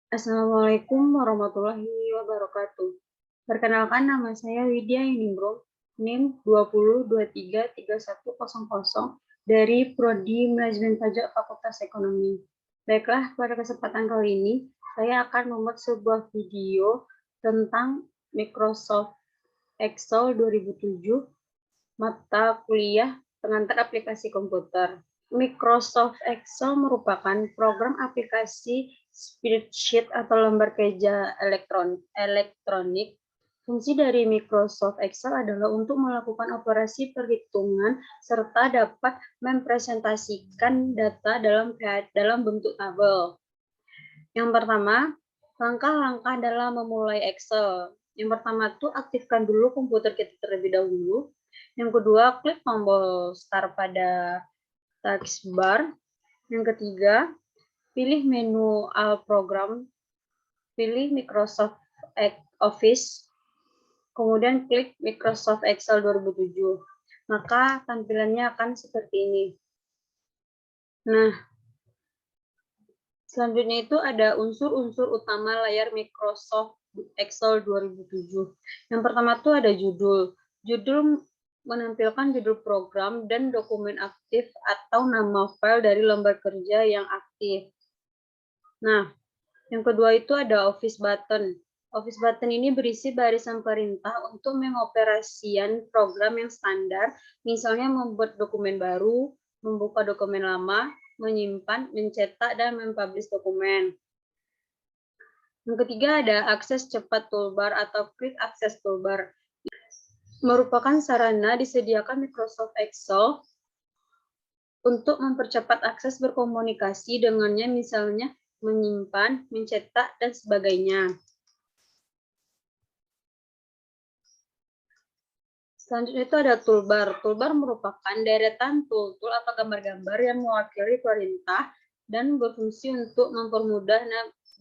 Assalamualaikum warahmatullahi wabarakatuh. Perkenalkan, nama saya Widya Yuningrum, NIM 20233100 dari Prodi Manajemen Pajak Fakultas Ekonomi. Baiklah, pada kesempatan kali ini saya akan membuat sebuah video tentang Microsoft Excel 2007 mata kuliah pengantar aplikasi komputer. Microsoft Excel merupakan program aplikasi spreadsheet atau lembar kerja elektronik. Fungsi dari Microsoft Excel adalah untuk melakukan operasi perhitungan serta dapat mempresentasikan data dalam bentuk tabel. Yang pertama, langkah-langkah dalam memulai Excel. Yang pertama tuh aktifkan dulu komputer kita terlebih dahulu. Yang kedua, klik tombol Start pada taskbar. Yang ketiga, pilih menu All Program, pilih Microsoft Office, kemudian klik Microsoft Excel 2007. Maka tampilannya akan seperti ini. Nah, selanjutnya itu ada unsur-unsur utama layar Microsoft Excel 2007. Yang pertama itu ada judul. Judul menampilkan judul program dan dokumen aktif atau nama file dari lembar kerja yang aktif. Nah, yang kedua itu ada Office Button. Office Button ini berisi barisan perintah untuk mengoperasikan program yang standar, misalnya membuat dokumen baru, membuka dokumen lama, menyimpan, mencetak, dan mempublish dokumen. Yang ketiga ada akses cepat toolbar atau Quick Access Toolbar. Merupakan sarana disediakan Microsoft Excel untuk mempercepat akses berkomunikasi dengannya, misalnya menyimpan, mencetak, dan sebagainya. Selanjutnya itu ada toolbar. Toolbar merupakan deretan tool-tool atau gambar-gambar yang mewakili perintah dan berfungsi untuk mempermudah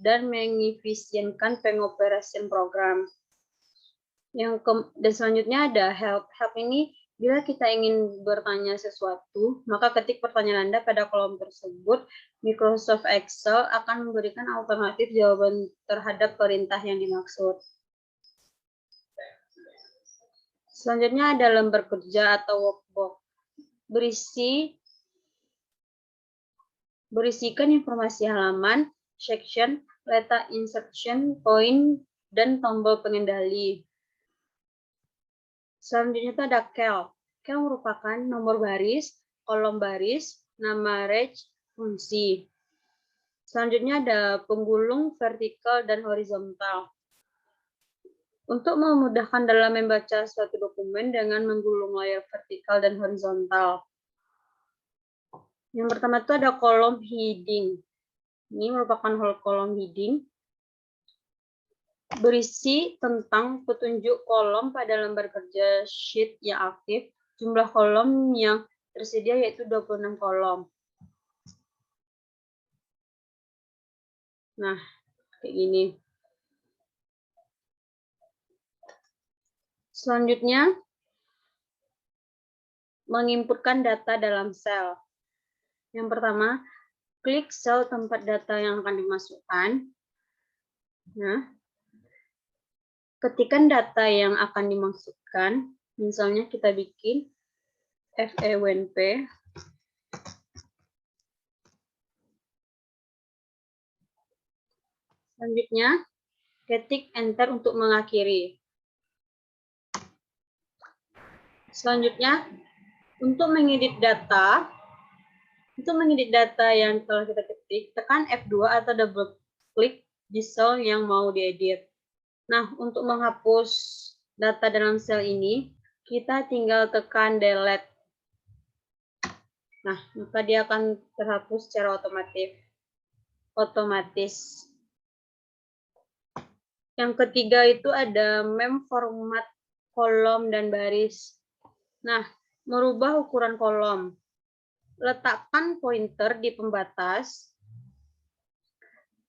dan mengefisienkan pengoperasian program. Dan selanjutnya ada help. Help ini bila kita ingin bertanya sesuatu, maka ketik pertanyaan Anda pada kolom tersebut. Microsoft Excel akan memberikan alternatif jawaban terhadap perintah yang dimaksud. Selanjutnya ada lembar kerja atau workbook. Berisikan informasi halaman, section, letak insertion, point, dan tombol pengendali. Selanjutnya itu ada cal. Cal merupakan nomor baris, kolom baris, nama range, fungsi. Selanjutnya ada penggulung vertikal dan horizontal. Untuk memudahkan dalam membaca suatu dokumen dengan menggulung layar vertikal dan horizontal. Yang pertama itu ada kolom heading. Ini merupakan kolom heading. Berisi tentang petunjuk kolom pada lembar kerja sheet yang aktif. Jumlah kolom yang tersedia yaitu 26 kolom. Nah, kayak gini. Selanjutnya, menginputkan data dalam sel. Yang pertama, klik sel tempat data yang akan dimasukkan. Nah, ketikkan data yang akan dimasukkan. Misalnya kita bikin FEWNP. Selanjutnya, ketik enter untuk mengakhiri. Selanjutnya, untuk mengedit data yang telah kita ketik, tekan F2 atau double klik di sel yang mau diedit. Nah, untuk menghapus data dalam sel ini, kita tinggal tekan delete. Nah, maka dia akan terhapus secara otomatis. Yang ketiga itu ada mem format kolom dan baris. Nah, merubah ukuran kolom. Letakkan pointer di pembatas.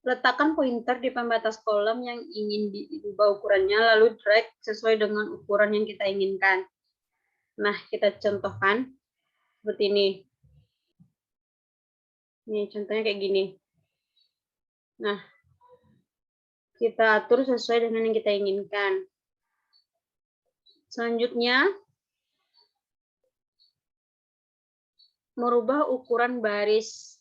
Letakkan pointer di pembatas kolom yang ingin diubah ukurannya, lalu drag sesuai dengan ukuran yang kita inginkan. Nah, kita contohkan seperti ini. Ini contohnya kayak gini. Nah, kita atur sesuai dengan yang kita inginkan. Selanjutnya, merubah ukuran baris.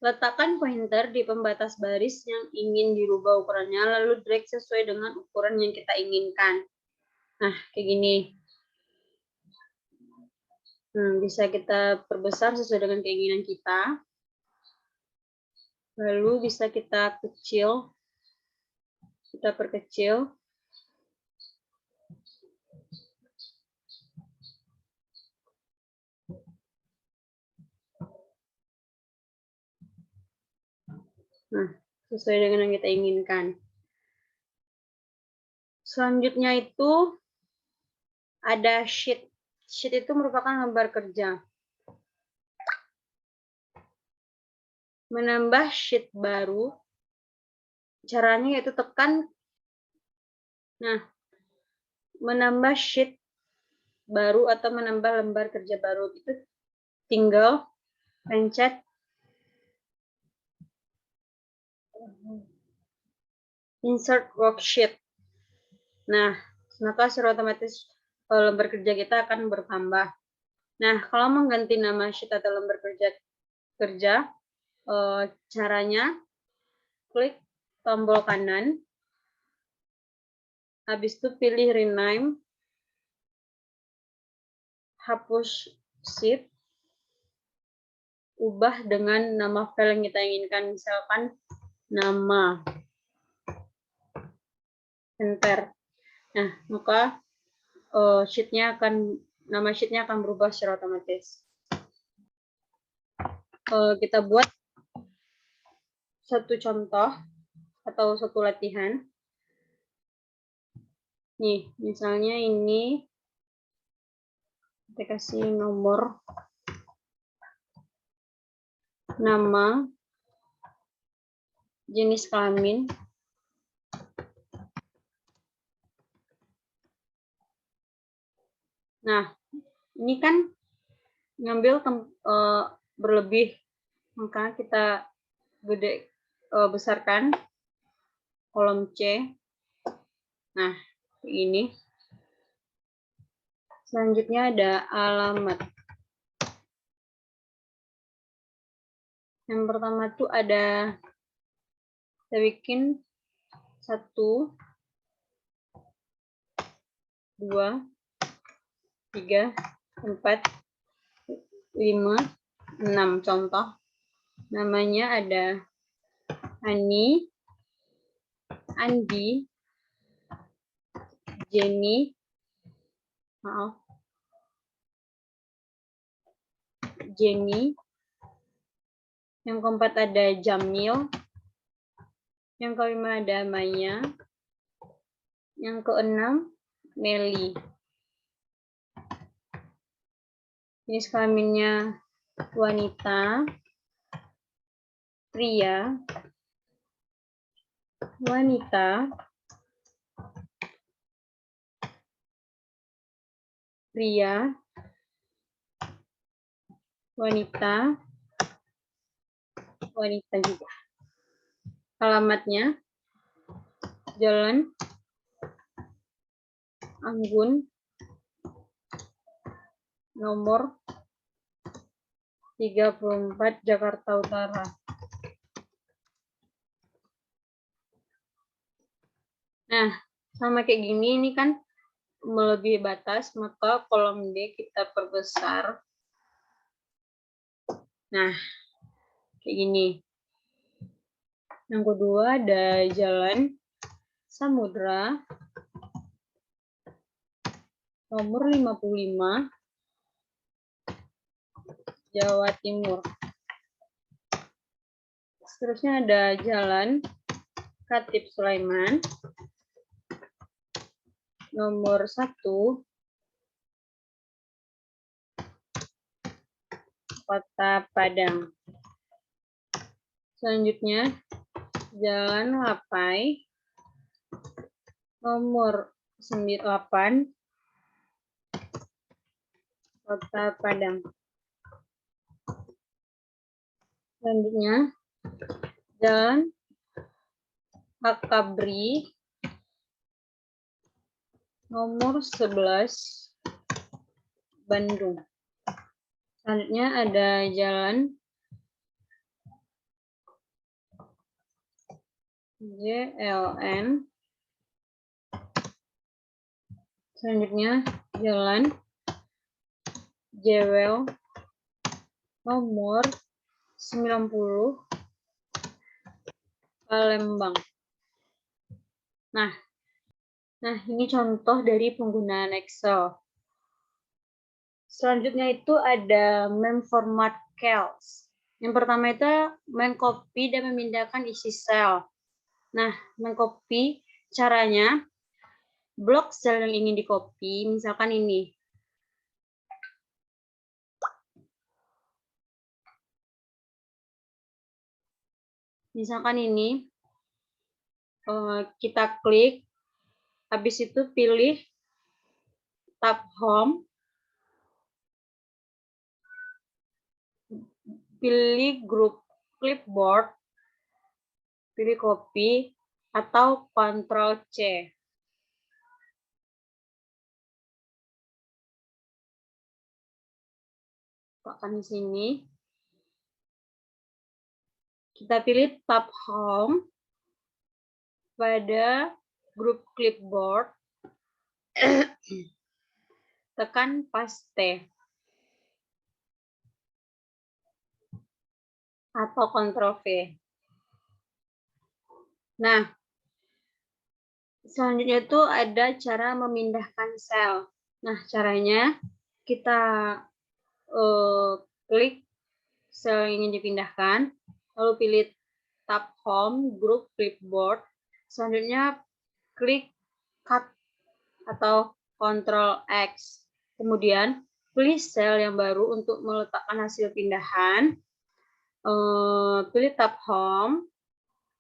Letakkan pointer di pembatas baris yang ingin dirubah ukurannya, lalu drag sesuai dengan ukuran yang kita inginkan. Nah, kayak gini. Bisa kita perbesar sesuai dengan keinginan kita. Lalu bisa kita kecil. Kita perkecil. Nah, sesuai dengan yang kita inginkan. Selanjutnya itu ada sheet. Sheet itu merupakan lembar kerja. Menambah sheet baru, caranya yaitu tekan. Nah, menambah sheet baru atau menambah lembar kerja baru itu tinggal pencet insert worksheet. Nah, maka secara otomatis lembar kerja kita akan bertambah. Nah, kalau mengganti nama sheet atau lembar kerja, caranya klik tombol kanan, habis itu pilih rename, hapus sheet, ubah dengan nama file yang kita inginkan, misalkan nama, enter. Nah, maka nama sheetnya akan berubah secara otomatis. Kita buat satu contoh atau satu latihan. Nih, misalnya ini kita kasih nomor, nama, jenis kelamin, nah ini kan ngambil berlebih, maka kita besarkan kolom C. Nah, ini. Selanjutnya ada alamat. Yang pertama tuh ada, kita bikin 1, 2, 3, 4, 5, 6 contoh. Namanya ada Ani, Andi, Jenny, Jenny. Yang keempat ada Jamil. Yang kelima ada Maya. Yang keenam Nelly. Jenis kelaminnya wanita, pria, wanita, pria, wanita, wanita juga. Alamatnya Jalan Anggun, nomor 34 Jakarta Utara. Nah, sama kayak gini, ini kan melebihi batas, maka kolom D kita perbesar. Nah, kayak gini. Yang kedua ada Jalan Samudra, nomor 55, Jawa Timur. Seterusnya ada Jalan Khatib Sulaiman, nomor 1, Kota Padang. Selanjutnya Jalan Lapai, nomor 98, Kota Padang. Selanjutnya Jalan Akabri nomor 11 Bandung. Selanjutnya ada jalan JLN. Selanjutnya jalan Jewel nomor 90 Palembang. Nah, ini contoh dari penggunaan Excel. Selanjutnya itu ada memformat cells. Yang pertama itu mengcopy dan memindahkan isi sel. Nah, mengcopy caranya blok sel yang ingin di-copy, misalkan ini. Misalkan ini, kita klik, habis itu pilih tab home, pilih grup clipboard, pilih copy, atau Ctrl C. Tekan di sini. Kita pilih tab home pada grup clipboard. Tekan paste atau Ctrl V. Nah, selanjutnya itu ada cara memindahkan sel. Nah, caranya kita klik sel yang ingin dipindahkan, lalu pilih tab home, group clipboard. Selanjutnya klik cut atau Ctrl X. Kemudian pilih sel yang baru untuk meletakkan hasil pindahan. Pilih tab home,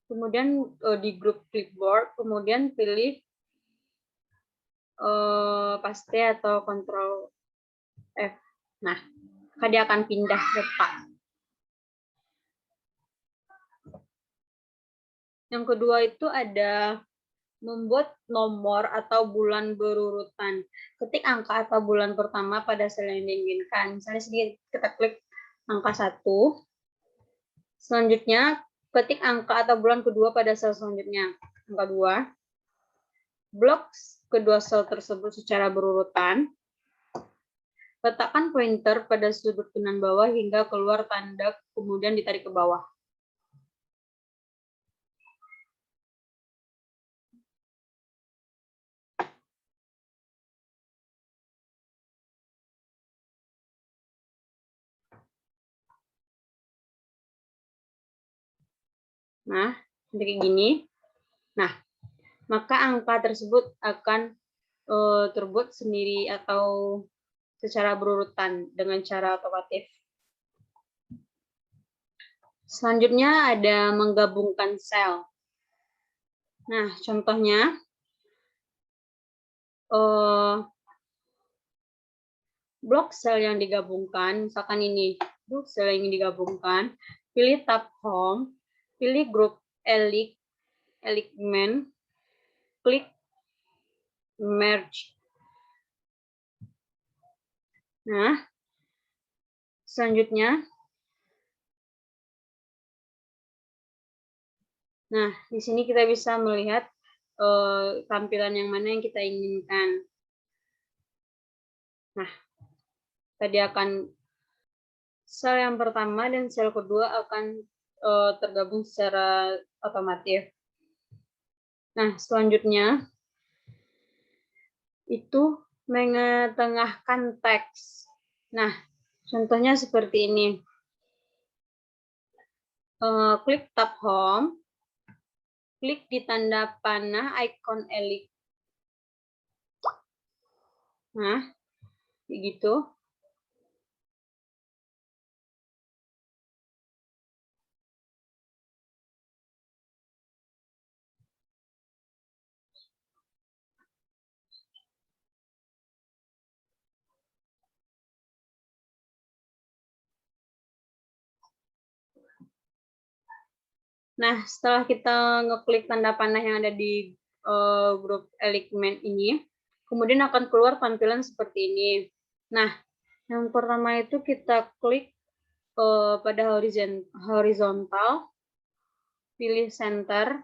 kemudian di grup clipboard, kemudian pilih paste atau Ctrl F. Nah, maka dia akan pindah letak. Yang kedua itu ada membuat nomor atau bulan berurutan. Ketik angka atau bulan pertama pada sel yang diinginkan. Misalnya kita klik angka 1. Selanjutnya, ketik angka atau bulan kedua pada sel selanjutnya. Angka 2. Blok kedua sel tersebut secara berurutan. Letakkan pointer pada sudut kanan bawah hingga keluar tanda, kemudian ditarik ke bawah. Nah, seperti gini. Nah, maka angka tersebut akan terbuat sendiri atau secara berurutan dengan cara otomatis. Selanjutnya ada menggabungkan sel. Nah, contohnya blok sel yang digabungkan, misalkan ini blok sel yang digabungkan, pilih tab home, pilih grup element, klik merge. Nah, selanjutnya, di sini kita bisa melihat tampilan yang mana yang kita inginkan. Nah, tadi akan sel yang pertama dan sel kedua akan tergabung secara otomatis. Nah, selanjutnya itu mengetengahkan teks. Nah, contohnya seperti ini. Klik tab home, klik di tanda panah icon elip. Nah, begitu. Nah, setelah kita ngeklik tanda panah yang ada di grup elemen ini, kemudian akan keluar tampilan seperti ini. Nah, yang pertama itu kita klik pada horizontal, pilih center,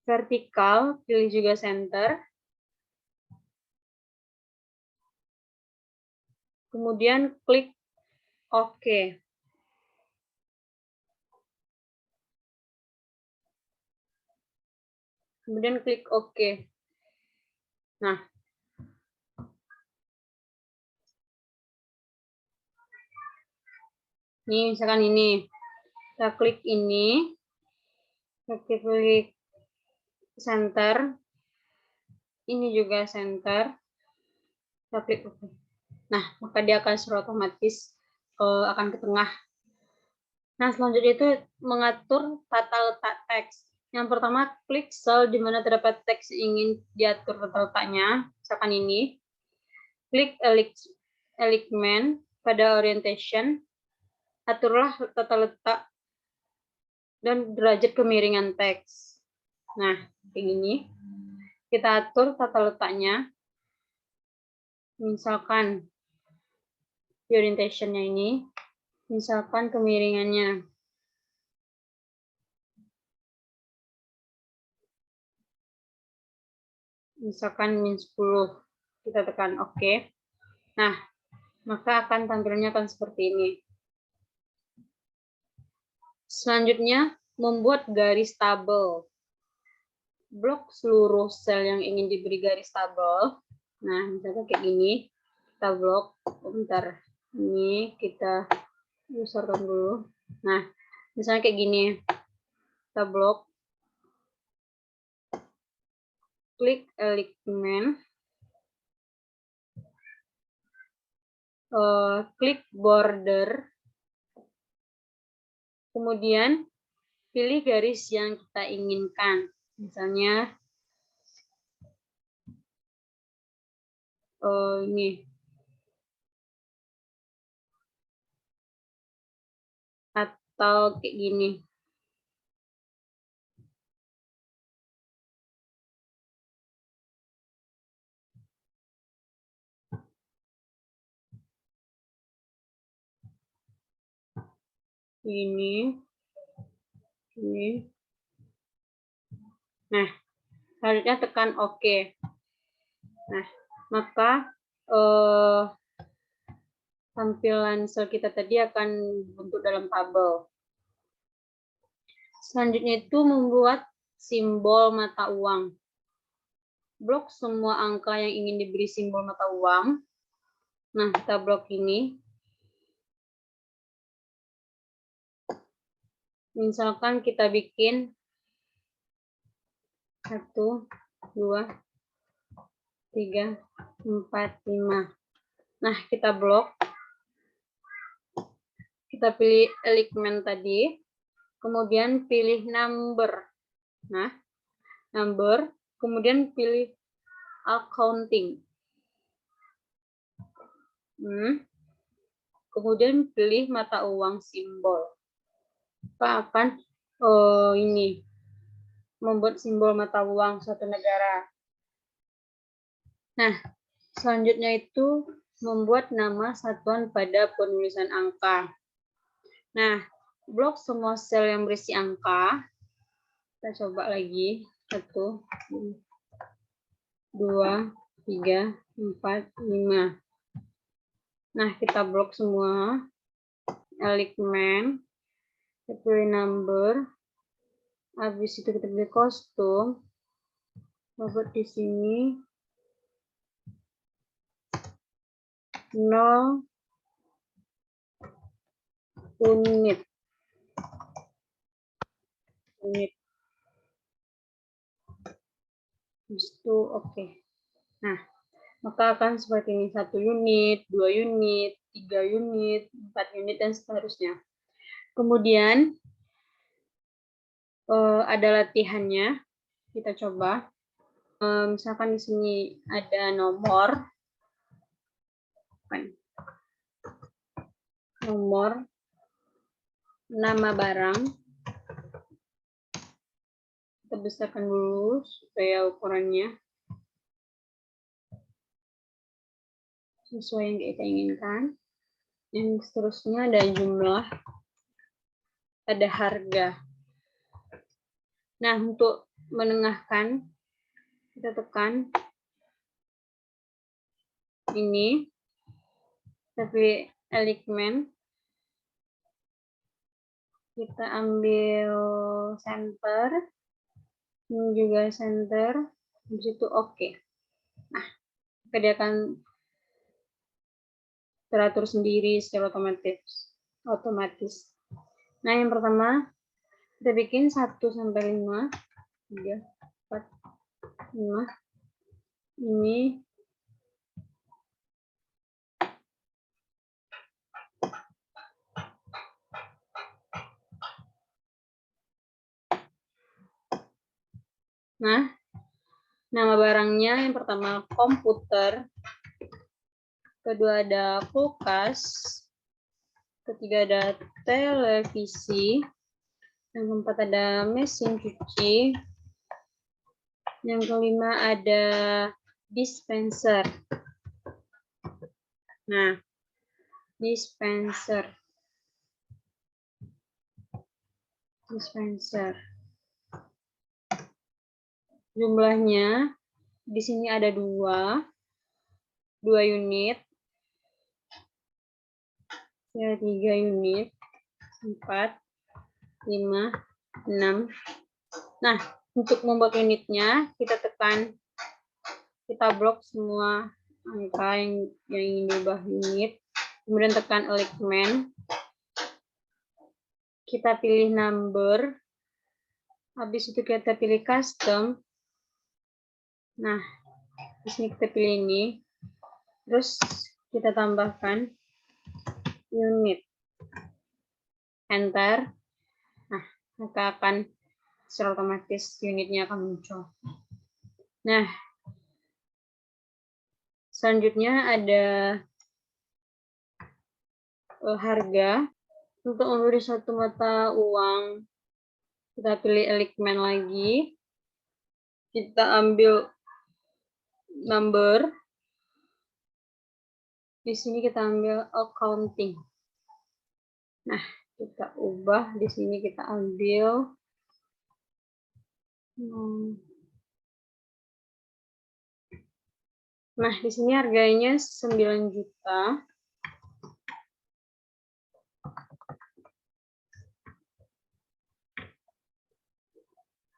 vertikal, pilih juga center, kemudian klik OK. Kemudian klik OK. Nah, ini misalkan ini, kita klik ini, kita klik center, ini juga center, kita klik OK. Nah, maka dia akan secara otomatis akan ke tengah. Nah, selanjutnya itu mengatur tata letak teks. Yang pertama, klik sel di mana terdapat teks yang ingin diatur tata letaknya. Misalkan ini. Klik elemen pada orientation. Aturlah tata letak dan derajat kemiringan teks. Nah, kayak gini. Kita atur tata letaknya. Misalkan di orientation-nya ini, misalkan kemiringannya. Misalkan -10. Kita tekan OK. Nah, maka akan tampilannya akan seperti ini. Selanjutnya, membuat garis tabel. Blok seluruh sel yang ingin diberi garis tabel. Nah, misalnya kayak gini. Kita blok. Bentar. Ini kita besarkan dulu. Nah, misalnya kayak gini. Kita blok. Klik elemen. Klik border. Kemudian, pilih garis yang kita inginkan. Misalnya, ini. Atau kayak gini. Ini. Nah, selanjutnya tekan OK. Nah, maka tampilan sel kita tadi akan dibentuk dalam tabel. Selanjutnya itu membuat simbol mata uang. Blok semua angka yang ingin diberi simbol mata uang. Nah, kita blok ini. Misalkan kita bikin 1, 2, 3, 4, 5. Nah, kita blok. Kita pilih elemen tadi. Kemudian pilih number. Nah, number. Kemudian pilih accounting. Kemudian pilih mata uang simbol. Kita akan ini membuat simbol mata uang suatu negara. Nah, selanjutnya itu membuat nama satuan pada penulisan angka. Nah, blok semua sel yang berisi angka. Kita coba lagi. 1, 2, 3, 4, 5. Nah, kita blok semua. Elemen. Kita pilih number. Habis itu kita pilih kostum. Buat di sini 0 unit. Habis itu oke. Nah, maka akan seperti ini, 1 unit, 2 unit, 3 unit, 4 unit, dan seterusnya. Kemudian ada latihannya. Kita coba. Misalkan di sini ada nomor. nomor, nama barang. Kita besarkan dulu supaya ukurannya sesuai yang kita inginkan. Yang seterusnya ada jumlah, ada harga. Nah, untuk menengahkan, kita tekan ini, tapi alignment, kita ambil center, ini juga center, habis itu oke. Nah, dia akan teratur sendiri secara otomatis. Nah, yang pertama kita bikin 1 sampai 5, 3, 4, 5. Ini nah, nama barangnya yang pertama komputer, kedua ada kulkas, ketiga ada televisi, yang keempat ada mesin cuci, yang kelima ada dispenser. Nah, dispenser. Jumlahnya di sini ada 2 unit, ya 3 unit, 4, 5, 6. Nah, untuk membuat unitnya kita tekan, kita blok semua angka yang ingin diubah unit, kemudian tekan alignment, kita pilih number, habis itu kita pilih custom. Nah, di sini kita pilih ini, terus kita tambahkan unit, enter. Nah, maka akan secara otomatis unitnya akan muncul. Nah, selanjutnya ada harga. Untuk memberi satu mata uang, kita pilih alignment lagi, kita ambil number, di sini kita ambil accounting. Nah, kita ubah, di sini kita ambil nah, di sini harganya 9 juta.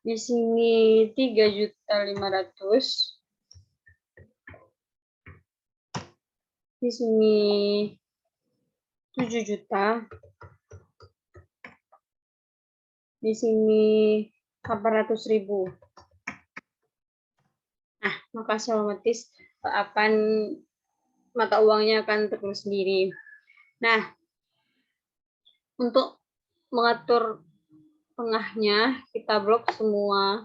Di sini 3.500.000. Di sini 7 juta. Di sini 800.000. Nah, maka otomatis akan mata uangnya akan tertulis sendiri. Nah, untuk mengatur tengahnya, kita blok semua.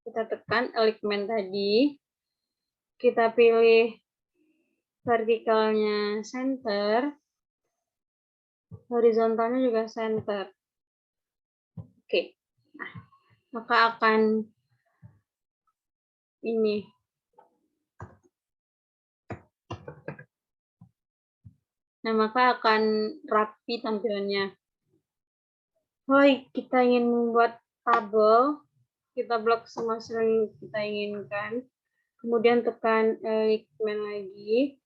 Kita tekan alignment tadi. Kita pilih vertikalnya center. Horizontalnya juga center. Oke. Nah, maka akan ini. Nah, maka akan rapi tampilannya. Kita ingin membuat tabel. Kita blok semua yang kita inginkan. Kemudian tekan alignment lagi.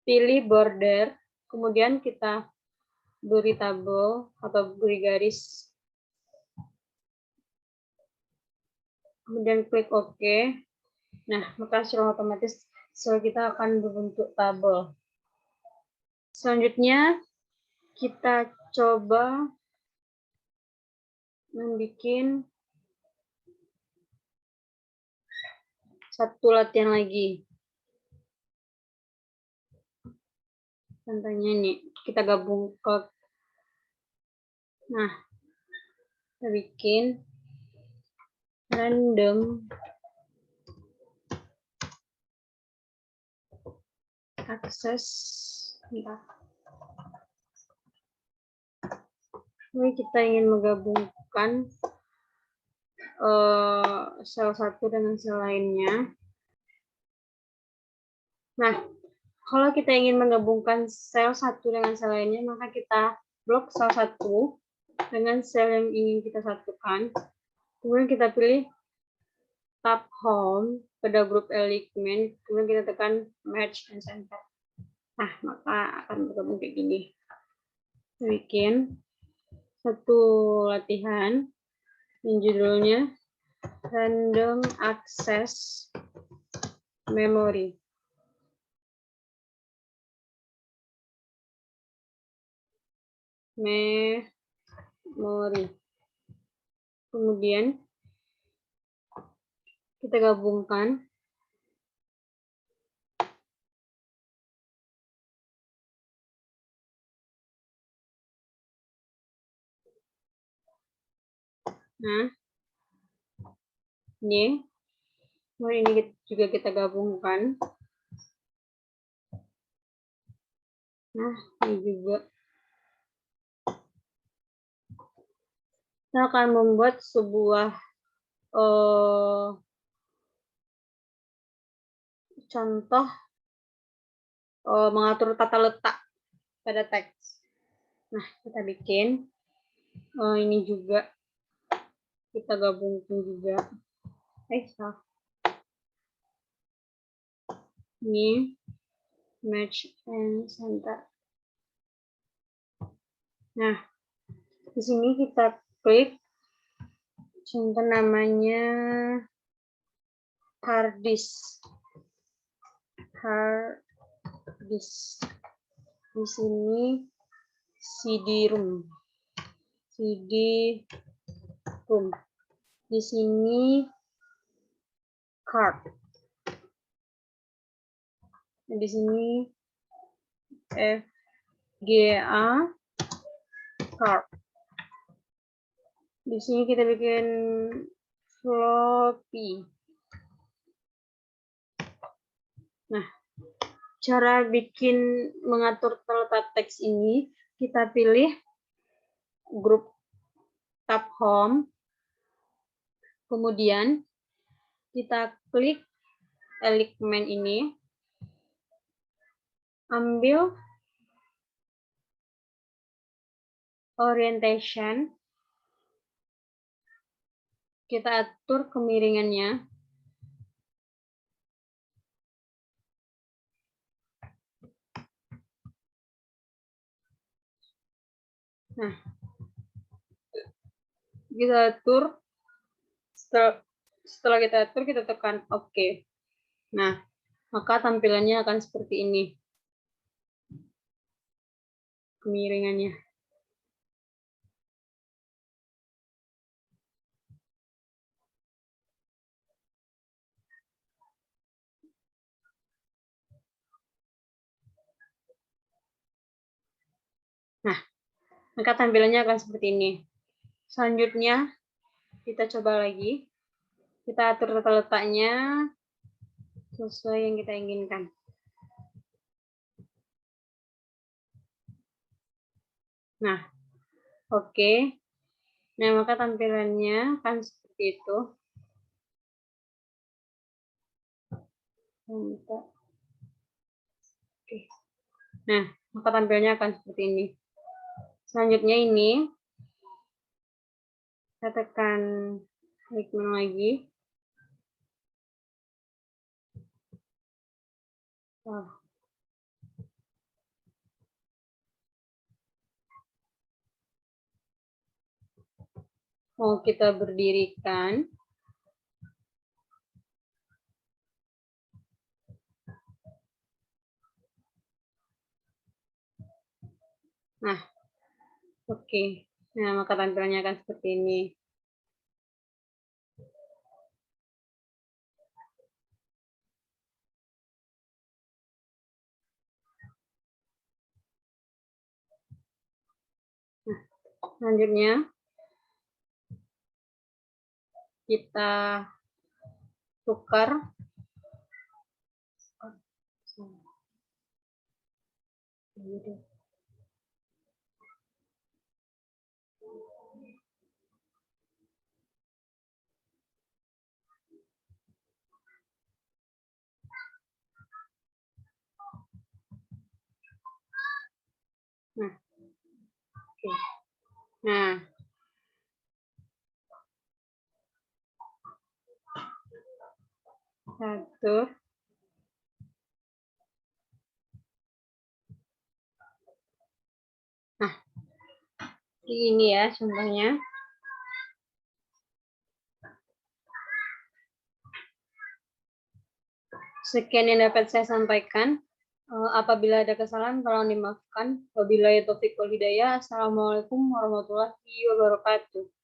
Pilih border. Kemudian kita beri tabel atau beri garis. Kemudian klik OK. Nah, maka secara otomatis kita akan berbentuk tabel. Selanjutnya, kita coba membuat satu latihan lagi. Contohnya nih, kita gabung ke. Nah, kita bikin random akses. Bentar. Ini kita ingin menggabungkan sel satu dengan sel lainnya. Nah, kalau kita ingin menggabungkan sel satu dengan sel lainnya, maka kita blok sel satu dengan sel yang ingin kita satukan. Kemudian kita pilih tab home pada grup element, kemudian kita tekan match and center. Nah, maka akan bergabung kayak gini. Kita bikin satu latihan yang judulnya random access memory. Kemudian kita gabungkan ini juga kita gabungkan. Nah, ini juga. Kita akan membuat sebuah contoh mengatur tata letak pada teks. Nah, kita bikin ini juga kita gabungkan juga. Ini match and center. Nah, di sini kita klik contoh namanya hard disk. Di sini CD-ROM. Di sini card. Di sini FGA card. Di sini kita bikin floppy. Nah, cara bikin mengatur terletak teks ini, kita pilih grup tab home, kemudian kita klik elemen ini, ambil orientation, kita atur kemiringannya. Nah, kita atur. Setelah kita atur, kita tekan OK. Nah, maka tampilannya akan seperti ini. Kemiringannya. Nah, maka tampilannya akan seperti ini. Selanjutnya, kita coba lagi. Kita atur tata letaknya sesuai yang kita inginkan. Nah, oke. Nah, maka tampilannya akan seperti itu. Oke. Nah, maka tampilannya akan seperti ini. Selanjutnya ini, kita tekan klik menu lagi. Mau kita berdirikan. Nah, oke. Nah, maka tampilannya akan seperti ini. Nah, selanjutnya kita tukar Nah, oke. Nah, satu. Nah, ini ya contohnya. Sekian yang dapat saya sampaikan. Apabila ada kesalahan, tolong dimaafkan. Wabillahi taufiq wal hidayah. Assalamualaikum warahmatullahi wabarakatuh.